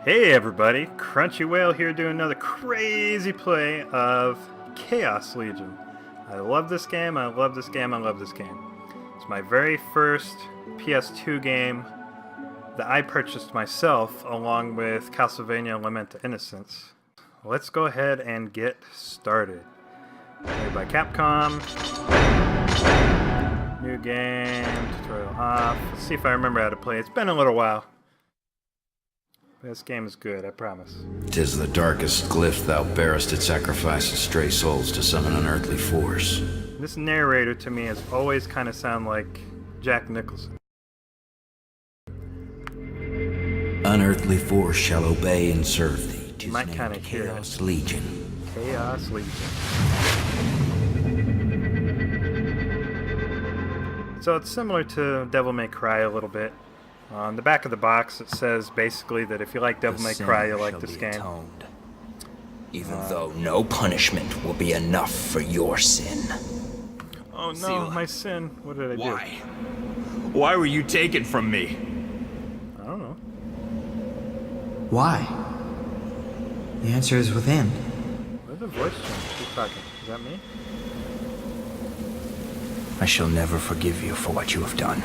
Hey everybody, Crunchywhale here doing another crazy play of Chaos Legion. I love this game, I love this game, I love this game. It's my very first PS2 game that I purchased myself along with Castlevania Lament of Innocence. Let's go ahead and get started. Made by Capcom. New game, tutorial off. Let's see if I remember how to play. It's been a little while. This game is good, I promise. 'Tis the darkest glyph thou bearest, it sacrifices stray souls to summon unearthly force. This narrator to me has always kind of sound like Jack Nicholson. Unearthly force shall obey and serve thee. 'Tis Might named kinda hear Chaos Legion. Chaos Legion. So it's similar to Devil May Cry a little bit. On the back of the box it says basically that if you like Devil May Cry, you'll like this game. Atoned, even though no punishment will be enough for your sin. Oh no, Seal. my sin. What did I do? Why? Why were you taken from me? I don't know. Why? The answer is within. Where's the voice change? Who's talking? Is that me? I shall never forgive you for what you have done.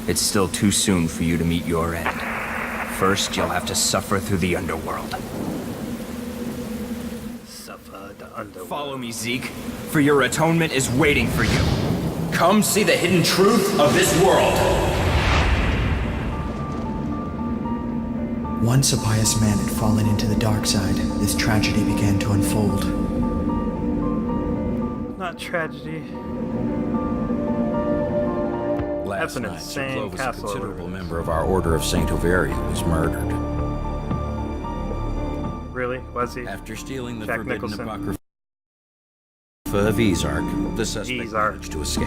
It's still too soon for you to meet your end. First, you'll have to suffer through the underworld. Suffer the underworld. Follow me, Zeke, for your atonement is waiting for you. Come see the hidden truth of this world. Once a pious man had fallen into the dark side, this tragedy began to unfold. Not tragedy. Last an night, Sir insane Clovis, a castle considerable over. member of our Order of Saint Overia, was murdered. Really? Was he? After stealing the Jack forbidden Nicholson. apocrypha of Yzarc, the suspect Yzarc. managed to escape.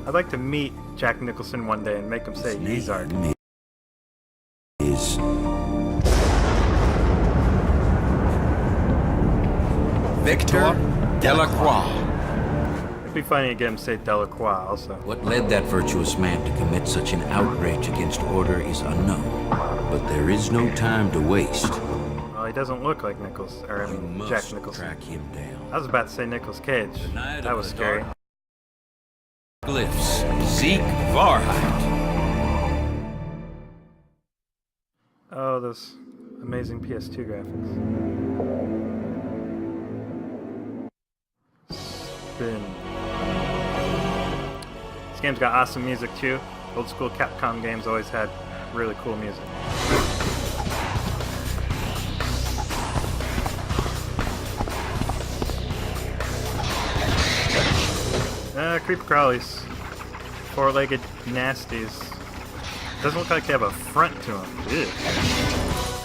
I'd like to meet Jack Nicholson one day and make him say His Yzarc. name is Victor Delacroix. It'd be funny to get him to say Delacroix also. What led that virtuous man to commit such an outrage against order is unknown, but there is no time to waste. Well, he doesn't look like Nichols, or I You mean, must Jack Nicholson. track him down. I was about to say Nicolas Cage. Night That of was the scary. Dark Glyphs, Zeke Varheit. Oh, those amazing PS2 graphics. Spin. This game's got awesome music too. Old school Capcom games always had really cool music. Creeper crawlies. Four-legged nasties. Doesn't look like they have a front to them. Ew.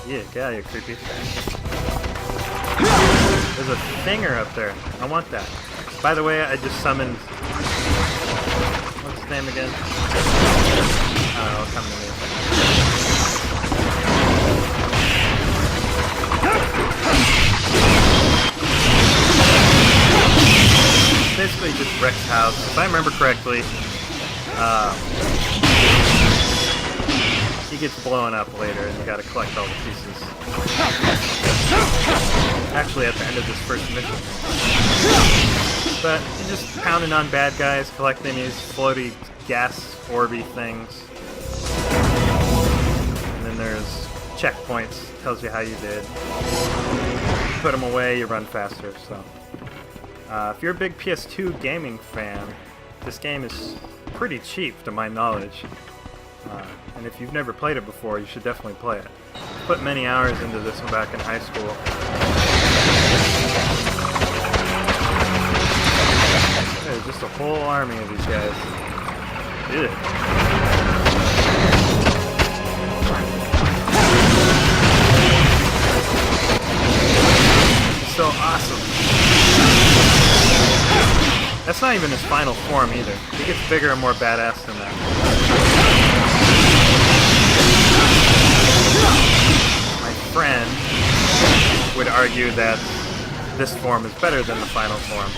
Yeah, get out of here, creepy. There's a thinger up there. I want that. By the way, I just summoned... What's his name again? I don't know, it'll come to me. Basically just Rex House. If I remember correctly, he gets blown up later and you gotta collect all the pieces. Actually at the end of this first mission. But you're just pounding on bad guys, collecting these floaty gas orby things. And then there's checkpoints, tells you how you did. Put them away, you run faster, so. If you're a big PS2 gaming fan, this game is pretty cheap to my knowledge. And if you've never played it before, you should definitely play it. Put many hours into this one back in high school. There's just a whole army of these guys. Ew. So awesome. That's not even his final form either. He gets bigger and more badass than that. My friend would argue that this form is better than the final form.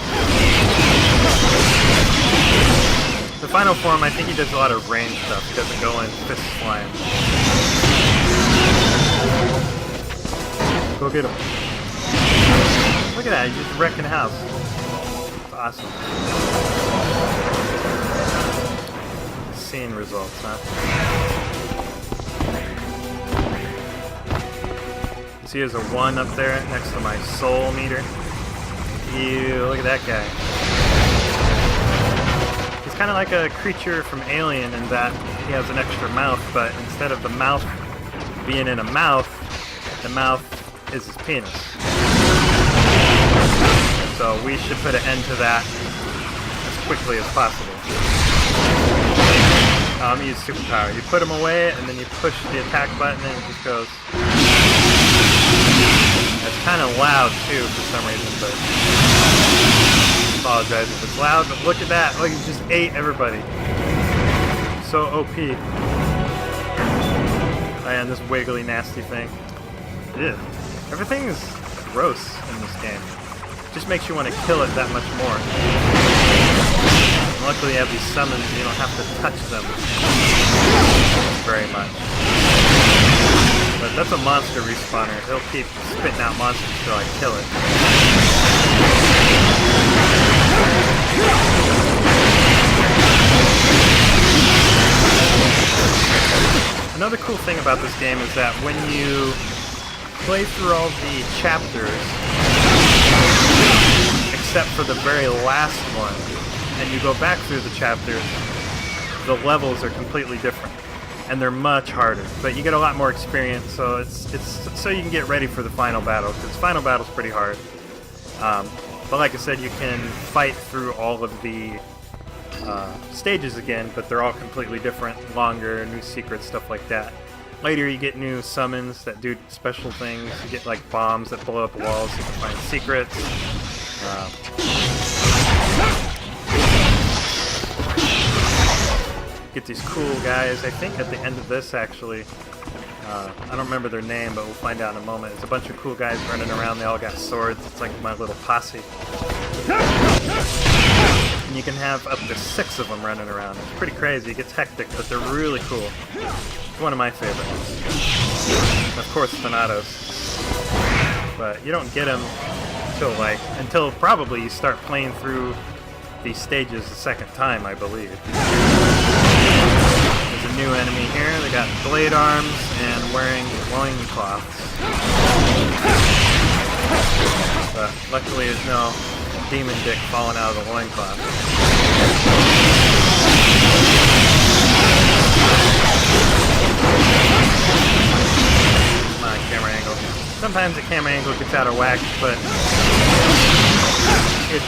The final form, I think he does a lot of range stuff. He doesn't go in fist flying. Go get him. Look at that, he's just wrecking house. It's awesome. Scene results, huh? See, there's a 1 up there next to my soul meter. Ew, look at that guy. He's kind of like a creature from Alien in that he has an extra mouth, but instead of the mouth being in a mouth, the mouth is his penis. So we should put an end to that as quickly as possible. I'm gonna use superpower. You put him away, and then you push the attack button, and it just goes. It's kind of loud too for some reason, but I apologize if it's loud. But look at that! Look, he just ate everybody. So OP. And this wiggly, nasty thing. Ew. Everything is gross in this game. Just makes you want to kill it that much more. And luckily, you have these summons, and you don't have to touch them very much. But that's a monster respawner. He'll keep spitting out monsters until I kill it. Another cool thing about this game is that when you play through all the chapters, except for the very last one, and you go back through the chapters, the levels are completely different. And they're much harder, but you get a lot more experience, so it's so you can get ready for the final battle, because final battle's pretty hard. But like I said, you can fight through all of the stages again, but they're all completely different, longer, new secrets, stuff like that. Later you get new summons that do special things. You get like bombs that blow up walls so you can find secrets. Get these cool guys. I think at the end of this, actually, I don't remember their name, but we'll find out in a moment. It's a bunch of cool guys running around. They all got swords. It's like my little posse. And you can have up to 6 of them running around. It's pretty crazy. It gets hectic, but they're really cool. It's one of my favorites. And of course, Thanatos. But you don't get them until probably you start playing through these stages the second time, I believe. There's a new enemy here. They got blade arms and wearing loincloths. But luckily there's no demon dick falling out of the loincloth. Come on, camera angle. Sometimes the camera angle gets out of whack, but it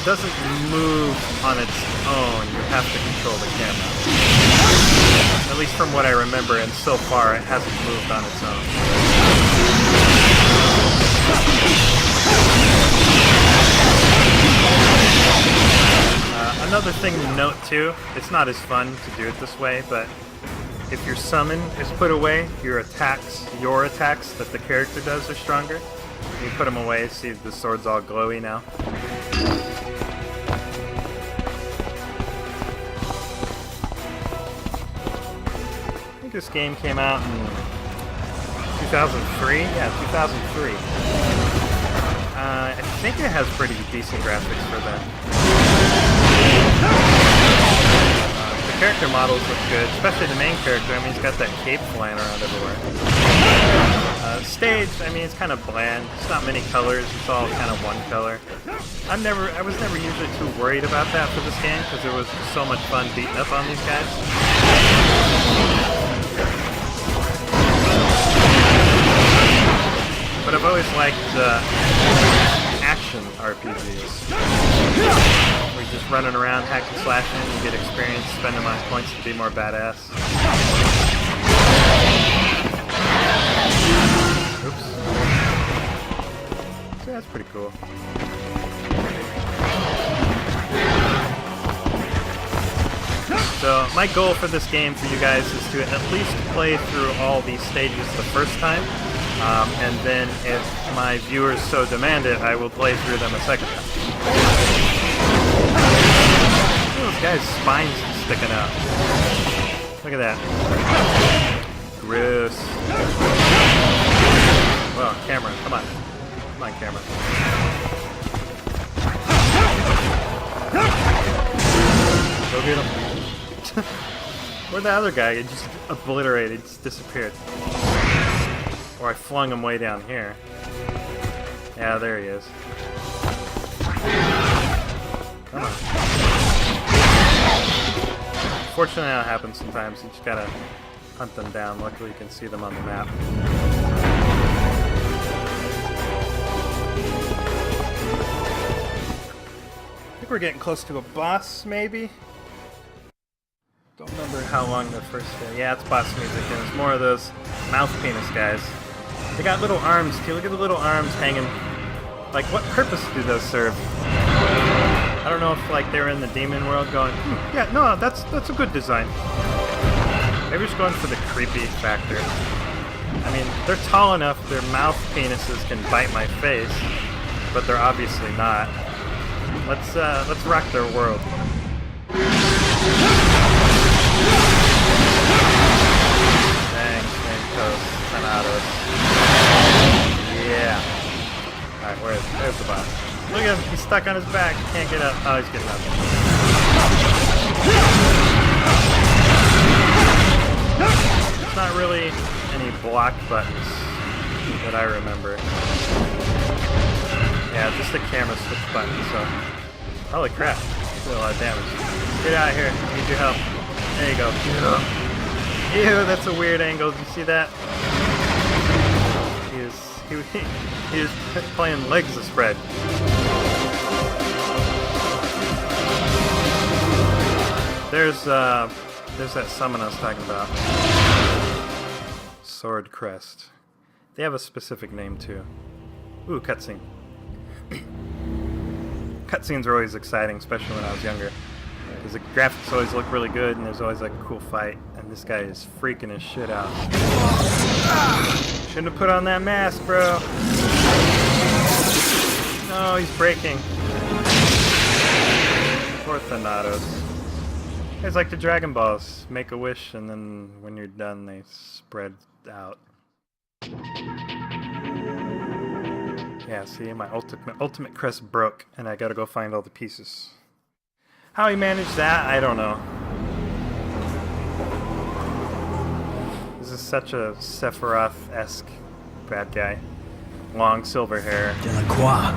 doesn't move on its own. You have to control the camera. At least from what I remember, and so far it hasn't moved on its own. Another thing to note too, it's not as fun to do it this way, but if your summon is put away, your attacks that the character does are stronger. You put them away, see the sword's all glowy now. I think this game came out in 2003? Yeah, 2003. I think it has pretty decent graphics for that. The character models look good, especially the main character. I mean, he's got that cape flying around everywhere. Stage, I mean, it's kind of bland. It's not many colors. It's all kind of one color. I was never usually too worried about that for this game because it was so much fun beating up on these guys. But I've always liked action RPGs. Where you're just running around, hacking, slashing, you get experience, spending my points to be more badass. Oops. So that's pretty cool. So my goal for this game for you guys is to at least play through all these stages the first time. And then if my viewers so demand it, I will play through them a second time. Look at those guys' spines sticking out. Look at that. Gross. Well, camera, come on. Come on, camera. Go get him. Where'd the other guy? He just obliterated, just disappeared. Or I flung him way down here. Yeah, there he is. Come on. Fortunately, that happens sometimes. You just gotta hunt them down. Luckily, you can see them on the map. I think we're getting close to a boss, maybe? Don't remember how long the first day. Yeah, it's boss music, and it's more of those mouth penis guys. They got little arms too. Look at the little arms hanging. Like, what purpose do those serve? I don't know if like they were in the demon world going, yeah, no, that's a good design. Maybe just going for the creepy factor. I mean, they're tall enough, their mouth penises can bite my face, but they're obviously not. Let's rock their world. Dang, same toast, 10 out of. Yeah. Alright, there's the boss. Look at him, he's stuck on his back, he can't get up. Oh, he's getting up. There's not really any block buttons that I remember. Yeah, just the camera switch button, so. Holy crap, did a lot of damage. Get out of here, I need your help. There you go. Ew, that's a weird angle, did you see that? He was playing legs of spread. There's that summon I was talking about. Sword Crest. They have a specific name too. Ooh, cutscene. Cutscenes are always exciting, especially when I was younger. Because the graphics always look really good and there's always like a cool fight. And this guy is freaking his shit out. Shouldn't have put on that mask, bro. No, he's breaking. Poor Thanatos. It's like the Dragon Balls. Make a wish, and then when you're done, they spread out. Yeah, see, my ultimate crest broke, and I gotta go find all the pieces. How he managed that, I don't know. This is such a Sephiroth-esque bad guy. Long silver hair. Delacroix.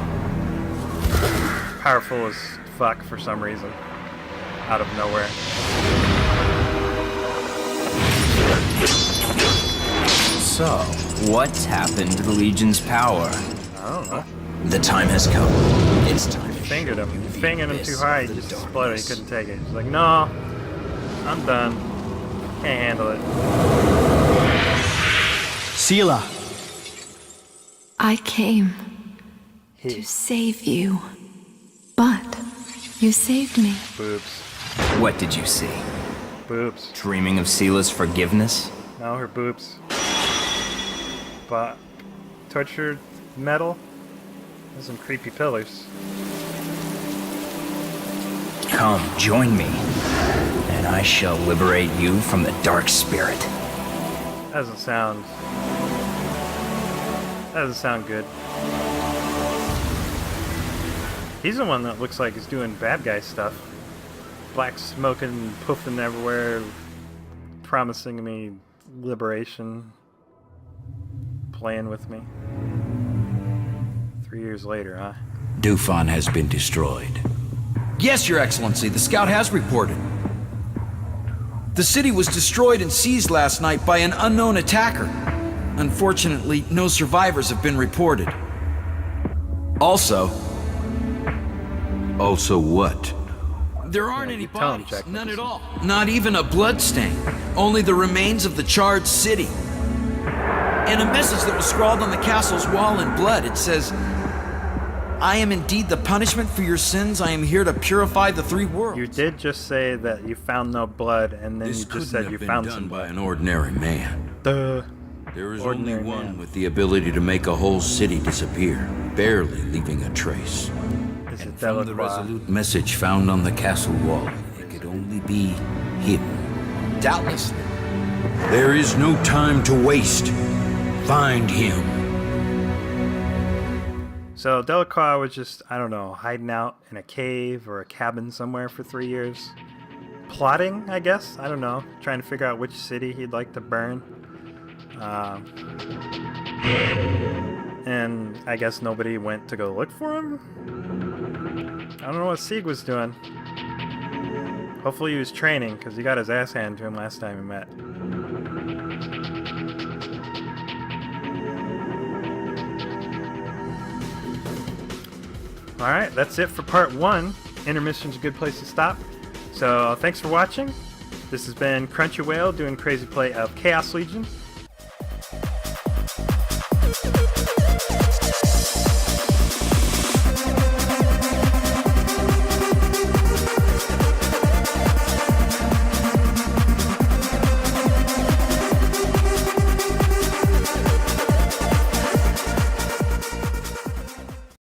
Powerful as fuck for some reason. Out of nowhere. So, what's happened to the Legion's power? I don't know. The time has come. It's time to Fingered him. show you the Fingered him abyss too high. of He the just exploded. He darkness. couldn't take it. He's like, no, I'm done. Can't handle it. Sela. I came to save you, but you saved me. Boobs. What did you see? Boobs. Dreaming of Sela's forgiveness? No, her boobs. But tortured metal. There's some creepy pillars. Come, join me, and I shall liberate you from the dark spirit. That doesn't sound good. He's the one that looks like he's doing bad guy stuff. Black smoking, puffing everywhere, promising me liberation, playing with me. 3 years later, huh? Dufan has been destroyed. Yes, Your Excellency, the scout has reported. The city was destroyed and seized last night by an unknown attacker. Unfortunately, no survivors have been reported. Also what? there aren't any you tell him, bodies, Jack none at Nicholson. all. Not even a bloodstain, only the remains of the charred city. And a message that was scrawled on the castle's wall in blood. It says, I am indeed the punishment for your sins. I am here to purify the three worlds. You did just say that you found no blood, and then This you couldn't just said have you been found done some by blood. an ordinary man. Duh. There is Ordinary only one man. with the ability to make a whole city disappear, barely leaving a trace. Is it From the Delacroix? resolute message found on the castle wall, it could only be him. Doubtlessly. There is no time to waste. Find him. So Delacroix was just, I don't know, hiding out in a cave or a cabin somewhere for 3 years. Plotting, I guess? I don't know. Trying to figure out which city he'd like to burn. And I guess nobody went to go look for him? I don't know what Sieg was doing. Hopefully he was training, because he got his ass handed to him last time we met. Alright, that's it for part 1. Intermission's a good place to stop. So thanks for watching. This has been Crunchywhale doing crazy play of Chaos Legion.